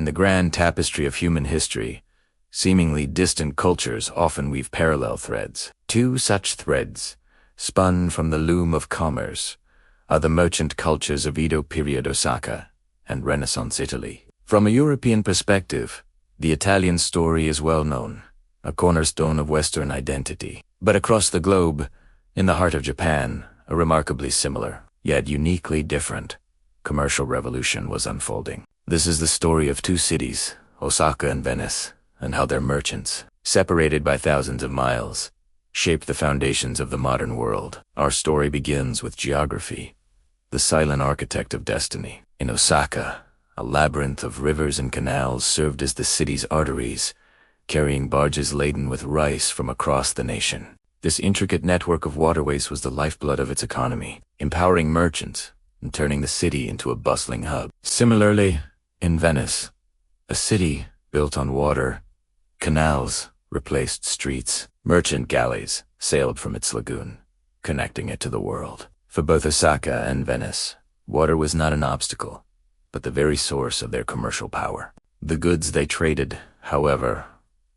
the grand tapestry of human history, seemingly distant cultures often weave parallel threads. Two such threads, spun from the loom of commerce, are the merchant cultures of Edo period Osaka and Renaissance Italy. From a European perspective, the Italian story is well known, a cornerstone of Western identity. But across the globe, in the heart of Japan, a remarkably similar, yet uniquely different, commercial revolution was unfolding. This is the story of two cities, Osaka and Venice, and how their merchants, separated by thousands of miles, shaped the foundations of the modern world. Our story begins with geography, the silent architect of destiny. In Osaka, a labyrinth of rivers and canals served as the city's arteries, carrying barges laden with rice from across the nation. This intricate network of waterways was the lifeblood of its economy, empowering merchants and turning the city into a bustling hub. Similarly, in Venice, a city built on water, canals replaced streets. Merchant galleys sailed from its lagoon, connecting it to the world. For both Osaka and Venice, water was not an obstacle, but the very source of their commercial power. The goods they traded, however,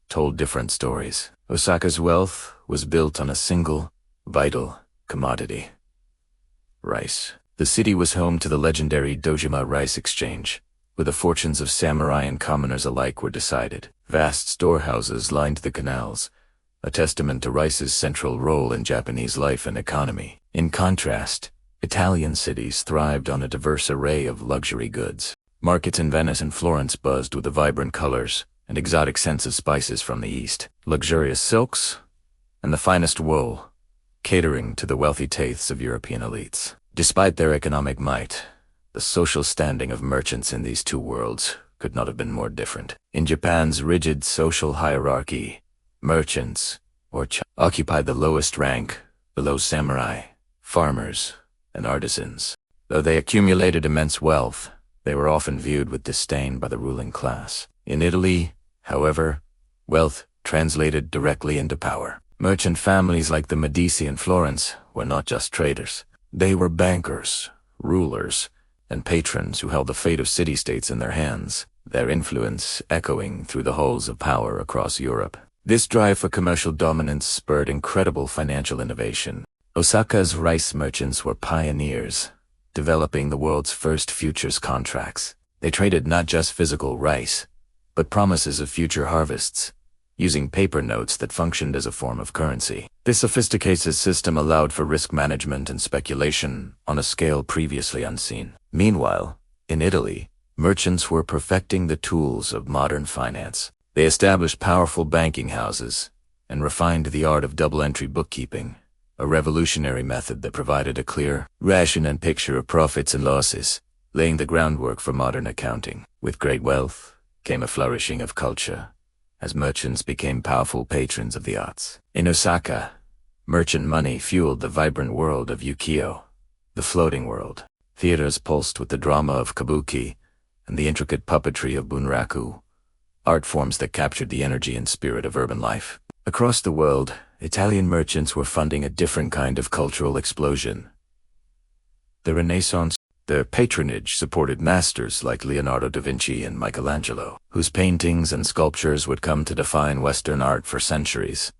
told different stories. Osaka's wealth was built on a single, vital commodity: rice. The city was home to the legendary Dojima rice exchange, where the fortunes of samurai and commoners alike were decided. Vast storehouses lined the canals, a testament to rice's central role in Japanese life and economy. In contrast, Italian cities thrived on a diverse array of luxury goods. Markets in Venice and Florence buzzed with the vibrant colors and exotic scents of spices from the east, luxurious silks, and the finest wool, catering to the wealthy tastes of European elites. Despite their economic might, the social standing of merchants in these two worlds could not have been more different. In Japan's rigid social hierarchy, merchants, or occupied the lowest rank, below samurai, farmers, and artisans. Though they accumulated immense wealth, they were often viewed with disdain by the ruling class. In Italy, however, wealth translated directly into power. Merchant families like the Medici in Florence were not just traders. They were bankers, rulers, and patrons who held the fate of city-states in their hands, their influence echoing through the halls of power across Europe. This drive for commercial dominance spurred incredible financial innovation. Osaka's rice merchants were pioneers, developing the world's first futures contracts. They traded not just physical rice, but promises of future harvests, using paper notes that functioned as a form of currency. This sophisticated system allowed for risk management and speculation on a scale previously unseen. Meanwhile, in Italy, merchants were perfecting the tools of modern finance. They established powerful banking houses and refined the art of double-entry bookkeeping, a revolutionary method that provided a clear, rational picture of profits and losses, laying the groundwork for modern accounting. With great wealth came a flourishing of culture, as merchants became powerful patrons of the arts. In Osaka, merchant money fueled the vibrant world of ukiyo, the floating world. Theaters pulsed with the drama of kabuki and the intricate puppetry of bunraku, art forms that captured the energy and spirit of urban life. Across the world, Italian merchants were funding a different kind of cultural explosion. The Renaissance. Their patronage supported masters like Leonardo da Vinci and Michelangelo, whose paintings and sculptures would come to define Western art for centuries,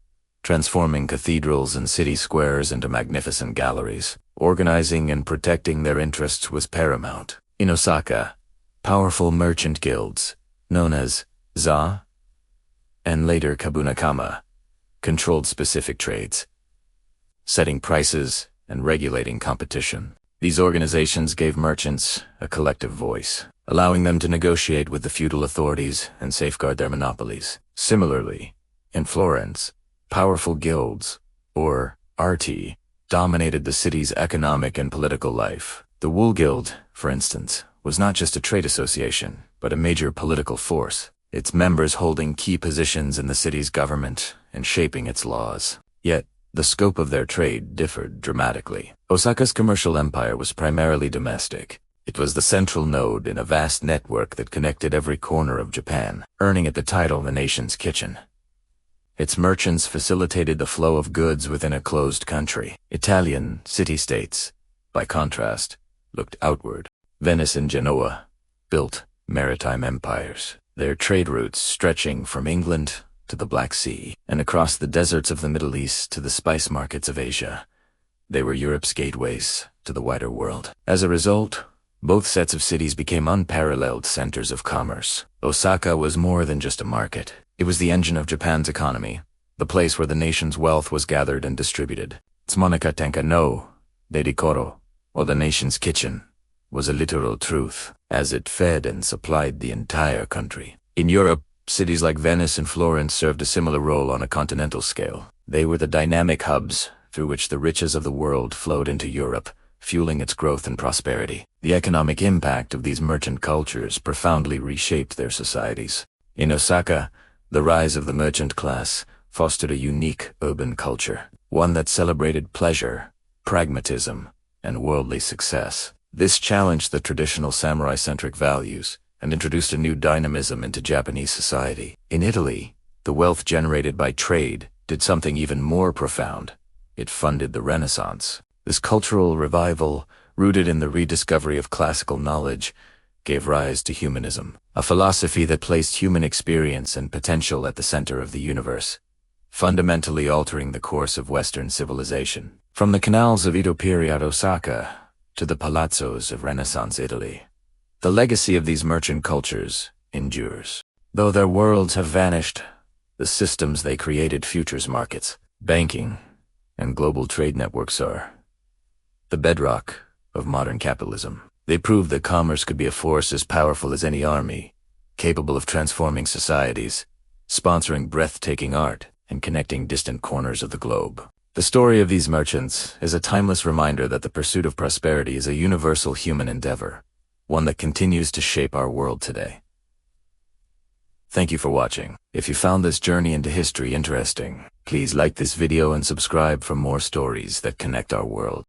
transforming cathedrals and city squares into magnificent galleries. Organizing and protecting their interests was paramount. In Osaka, powerful merchant guilds, known as za, and later kabunakama, controlled specific trades, setting prices and regulating competition. These organizations gave merchants a collective voice, allowing them to negotiate with the feudal authorities and safeguard their monopolies. Similarly, in Florence, powerful guilds, or arti, dominated the city's economic and political life. The Wool Guild, for instance, was not just a trade association, but a major political force, its members holding key positions in the city's government and shaping its laws. Yet, the scope of their trade differed dramatically. Osaka's commercial empire was primarily domestic. It was the central node in a vast network that connected every corner of Japan, earning it the title the nation's kitchen. Its merchants facilitated the flow of goods within a closed country. Italian city-states, by contrast, looked outward. Venice and Genoa, built maritime empires, their trade routes stretching from England to the Black Sea and across the deserts of the Middle East to the spice markets of Asia. They were Europe's gateways to the wider world. As a result, both sets of cities became unparalleled centers of commerce. Osaka was more than just a market. It was the engine of Japan's economy, the place where the nation's wealth was gathered and distributed. Tsumonaka tenka no Dedikoro, or the nation's kitchen, was a literal truth, as it fed and supplied the entire country. In Europe, cities like Venice and Florence served a similar role on a continental scale. They were the dynamic hubs through which the riches of the world flowed into Europe, fueling its growth and prosperity. The economic impact of these merchant cultures profoundly reshaped their societies. In Osaka, the rise of the merchant class fostered a unique urban culture, one that celebrated pleasure, pragmatism, and worldly success. This challenged the traditional samurai-centric values and introduced a new dynamism into Japanese society. In Italy, the wealth generated by trade did something even more profound. It funded the Renaissance. This cultural revival, rooted in the rediscovery of classical knowledge, gave rise to humanism, a philosophy that placed human experience and potential at the center of the universe, fundamentally altering the course of Western civilization. From the canals of Edo period Osaka to the palazzos of Renaissance Italy, the legacy of these merchant cultures endures. Though their worlds have vanished, the systems they created, futures markets, banking, and global trade networks, are the bedrock of modern capitalism. They proved that commerce could be a force as powerful as any army, capable of transforming societies, sponsoring breathtaking art, and connecting distant corners of the globe. The story of these merchants is a timeless reminder that the pursuit of prosperity is a universal human endeavor, one that continues to shape our world today. Thank you for watching. If you found this journey into history interesting, please like this video and subscribe for more stories that connect our world.